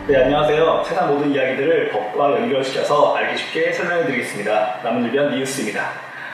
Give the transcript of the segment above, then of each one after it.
네, 안녕하세요. 세상 모든 이야기들을 법과 연결시켜서 알기 쉽게 설명해 드리겠습니다. 남은일변 뉴스입니다.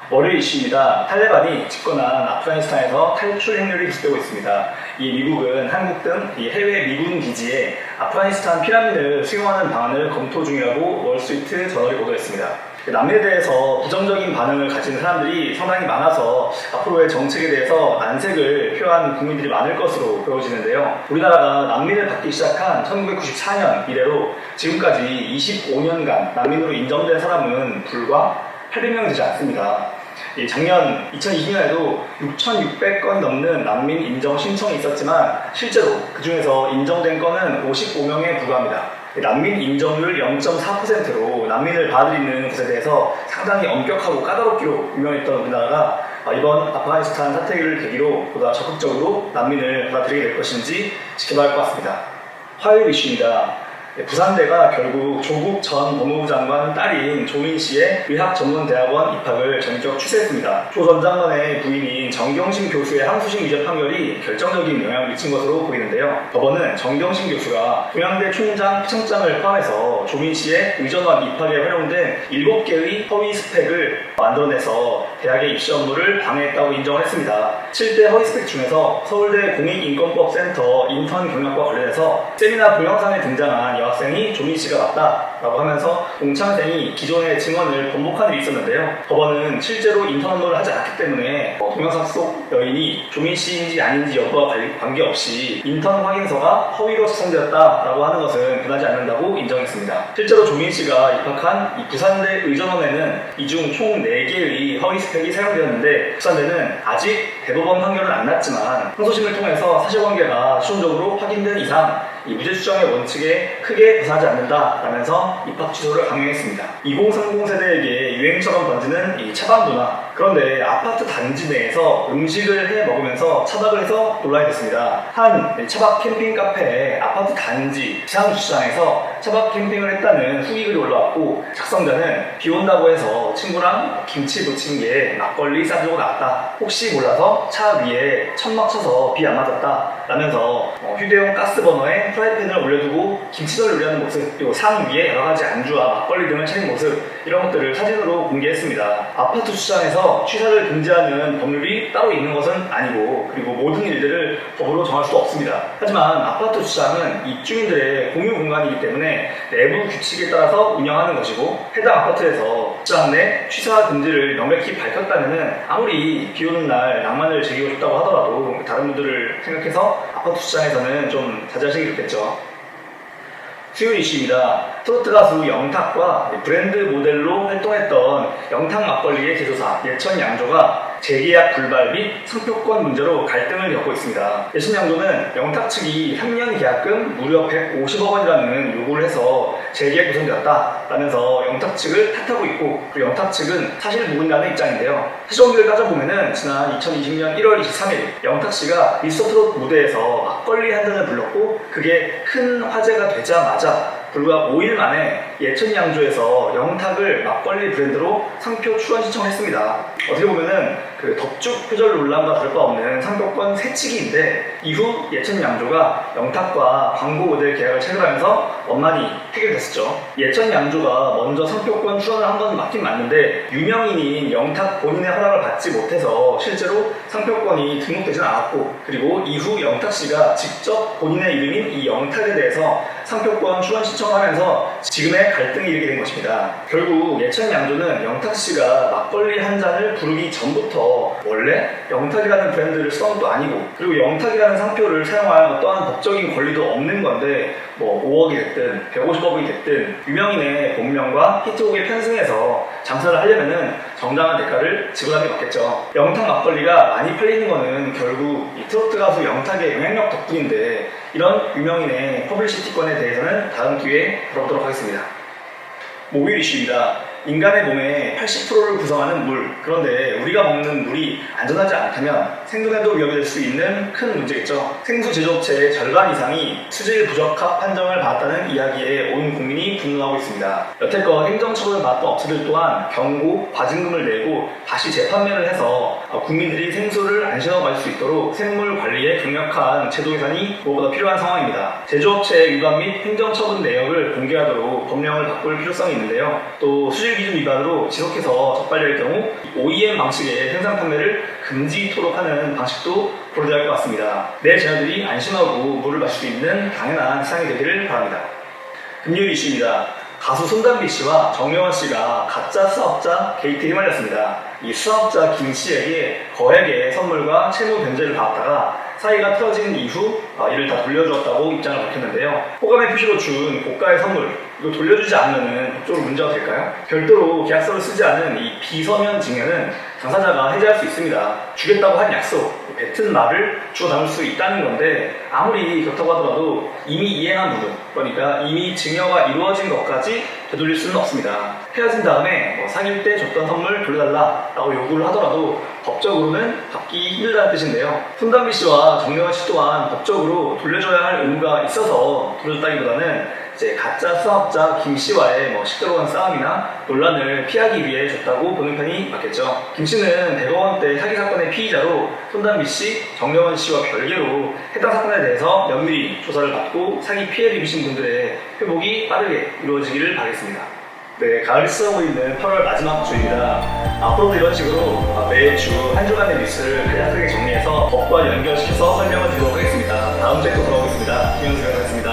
월요일 이슈입니다. 탈레반이 집권한 아프가니스탄에서 탈출 행렬이 계속되고 있습니다. 이 미국은 한국 등 해외 미군 기지에 아프가니스탄 피난민을 수용하는 방안을 검토 중이라고 월스트리트 저널이 보도했습니다. 난민에 대해서 부정적인 반응을 가진 사람들이 상당히 많아서 앞으로의 정책에 대해서 난색을 표한 국민들이 많을 것으로 보여지는데요. 우리나라가 난민을 받기 시작한 1994년 이래로 지금까지 25년간 난민으로 인정된 사람은 불과 800명이 되지 않습니다. 작년 2020년에도 6,600건 넘는 난민 인정 신청이 있었지만 실제로 그 중에서 인정된 건은 55명에 불과합니다. 난민 인정률 0.4%로 난민을 받아들이는 것에 대해서 상당히 엄격하고 까다롭기로 유명했던 우리나라가 이번 아프가니스탄 사태를 계기로 보다 적극적으로 난민을 받아들이게 될 것인지 지켜봐야 할 것 같습니다. 화요일 이슈입니다. 부산대가 결국 조국 전 법무부 장관 딸인 조민 씨의 의학전문대학원 입학을 전격 취소했습니다. 조 전 장관의 부인인 정경심 교수의 항소심 위조 판결이 결정적인 영향을 미친 것으로 보이는데요. 법원은 정경심 교수가 동양대 총장 피청장을 포함해서 조민 씨의 의전원 입학에 활용된 7개의 허위 스펙을 만들어내서 대학의 입시 업무를 방해했다고 인정을 했습니다. 7대 허위 스펙 중에서 서울대 공익인권법센터 인턴 경력과 관련해서 세미나 동영상에 등장한 여학생이 조민 씨가 맞다라고 하면서 공창생이 기존의 증언을 번복한 일이 있었는데요. 법원은 실제로 인턴 업무를 하지 않았기 때문에 동영상 속 여인이 조민 씨인지 아닌지 여부와 관계없이 인턴 확인서가 허위로 작성되었다라고 하는 것은 변하지 않는다고 인정했습니다. 실제로 조민 씨가 입학한 이 부산대 의전원에는 이 중 총 4개의 허위 스펙이 사용되었는데 부산대는 아직 대법원 판결은 안 났지만 항소심을 통해서 사실관계가 최종적으로 확인된 이상 이 무죄 추정의 원칙에 크게 벗어나지 않는다라면서 입학 취소를 강행했습니다. 2030 세대에게 유행처럼 번지는 이 차박 문화. 그런데 아파트 단지 내에서 음식을 해 먹으면서 차박을 해서 논란이 됐습니다. 한 차박 캠핑 카페에 아파트 단지 지상 주차장에서 차박 캠핑을 했다는 후기 글이 올라왔고 작성자는 비 온다고 해서 친구랑 김치 부침개에 막걸리 싸들고 나왔다. 혹시 몰라서 차 위에 천막 쳐서 비 안 맞았다 라면서 휴대용 가스버너에 프라이팬을 올려두고 김치전을 요리하는 모습, 그리고 상 위에 여러가지 안주와 막걸리 등을 차린 모습, 이런 것들을 사진으로 공개했습니다. 아파트 주차장에서 취사를 금지하는 법률이 따로 있는 것은 아니고, 그리고 모든 일들을 법으로 정할 수도 없습니다. 하지만 아파트 주차장은 입주민들의 공유 공간이기 때문에 내부 규칙에 따라서 운영하는 것이고, 해당 아파트에서 주차장 내 취사 금지를 명백히 밝혔다면 아무리 비 오는 날 낭만을 즐기고 싶다고 하더라도 다른 분들을 생각해서 아파트 주차장에서는 좀 자제하시기 좋겠죠. 수요일 이슈입니다. 트로트 가수 영탁과 브랜드 모델로 활동했던 영탁 막걸리의 제조사 예천양조가 재계약 불발 및 상표권 문제로 갈등을 겪고 있습니다. 예천양조는 영탁 측이 3년 계약금 무려 150억 원이라는 요구를 해서 재계약 구성되었다라면서 영탁 측을 탓하고 있고, 그리고 영탁 측은 사실 무근이라는 입장인데요. 사실관계를 따져보면 지난 2020년 1월 23일 영탁 씨가 미스터 트롯 무대에서 막걸리 한 잔을 불렀고 그게 큰 화제가 되자마자 불과 5일 만에 예천양조에서 영탁을 막걸리 브랜드로 상표 출원 신청했습니다. 어떻게 보면은 그 덕죽 표절 논란과 다를 바 없는 상표권 새치기인데, 이후 예천양조가 영탁과 광고 모델 계약을 체결하면서 원만히 해결됐었죠. 예천양조가 먼저 상표권 출원을 한 건 맞긴 맞는데 유명인인 영탁 본인의 허락을 받지 못해서 실제로 상표권이 등록되진 않았고, 그리고 이후 영탁 씨가 직접 본인의 이름인 이 영탁에 대해서 상표권 출원 신청하면서 지금의 갈등이 일게 된 것입니다. 결국 예천양조는 영탁 씨가 막걸리 한 잔을 부르기 전부터 원래 영탁이라는 브랜드를 쓰던 것도 아니고, 그리고 영탁이라는 상표를 사용할 어떠한 법적인 권리도 없는 건데 5억이 됐든 150억이 됐든 유명인의 본명과 히트곡에 편승해서 장사를 하려면은 정당한 대가를 지불하는 게 맞겠죠. 영탁 막걸리가 많이 팔리는 거는 결국 이 트로트 가수 영탁의 영향력 덕분인데, 이런 유명인의 퍼블리시티권에 대해서는 다음 기회에 다뤄보도록 하겠습니다. 목요일 이슈입니다. 인간의 몸의 80%를 구성하는 물. 그런데 우리가 먹는 물이 안전하지 않다면 생존에도 위협이 될 수 있는 큰 문제겠죠. 생수 제조업체의 절반 이상이 수질 부적합 판정을 받았다는 이야기에 온 국민이 분노하고 있습니다. 여태껏 행정처벌을 받았던 업체들 또한 경고, 과징금을 내고 다시 재판매를 해서 국민들이 생수를 안심하고 마실 수 있도록 생물 관리에 강력한 제도 개선이 무엇보다 필요한 상황입니다. 제조업체의 일반 및 행정처분 내역을 공개하도록 법령을 바꿀 필요성이 있는데요. 또 수질 기준 위반으로 지속해서 적발될 경우 OEM 방식의 생산 판매를 금지토록 하는 방식도 고려돼야 할 것 같습니다. 내 자녀들이 안심하고 물을 마실 수 있는 당연한 세상이 되기를 바랍니다. 금요일 이슈입니다. 가수 손담비 씨와 정여원 씨가 가짜 수사업자 게이트에 휘말렸습니다. 이 수사업자 김 씨에게 거액의 선물과 채무 변제를 받았다가 사이가 틀어진 이후 이를 다 돌려주었다고 입장을 밝혔는데요. 호감의 표시로 준 고가의 선물, 이거 돌려주지 않으면 법적으로 문제가 될까요? 별도로 계약서를 쓰지 않은 이 비서면 증여는 당사자가 해지할 수 있습니다. 주겠다고 한 약속, 뱉은 말을 주워 담을 수 있다는 건데 아무리 그렇다고 하더라도 이미 이행한 부분, 그러니까 이미 증여가 이루어진 것까지 되돌릴 수는 없습니다. 헤어진 다음에 사귈 때 줬던 선물 돌려달라라고 요구를 하더라도 법적으로는 받기 힘들다는 뜻인데요. 손담비 씨와 정여원 씨 또한 법적으로 돌려줘야 할 의무가 있어서 돌려줬다기보다는 이제 가짜 수사업자 김 씨와의 시끄러운 싸움이나 논란을 피하기 위해 줬다고 보는 편이 맞겠죠. 김 씨는 100억 원대 사기 사건의 피의자로 손담비 씨, 정여원 씨와 별개로 해당 사건에 대해서 면밀히 조사를 받고 사기 피해를 입으신 분들의 회복이 빠르게 이루어지기를 바라겠습니다. 네, 가을이 시작하고 있는 8월 마지막 주입니다. 앞으로도 이런 식으로 매주 한 주간의 뉴스를 간략하게 정리해서 법과 연결시켜서 설명을 드리도록 하겠습니다. 다음 주에 또 돌아오겠습니다. 김현수였습니다.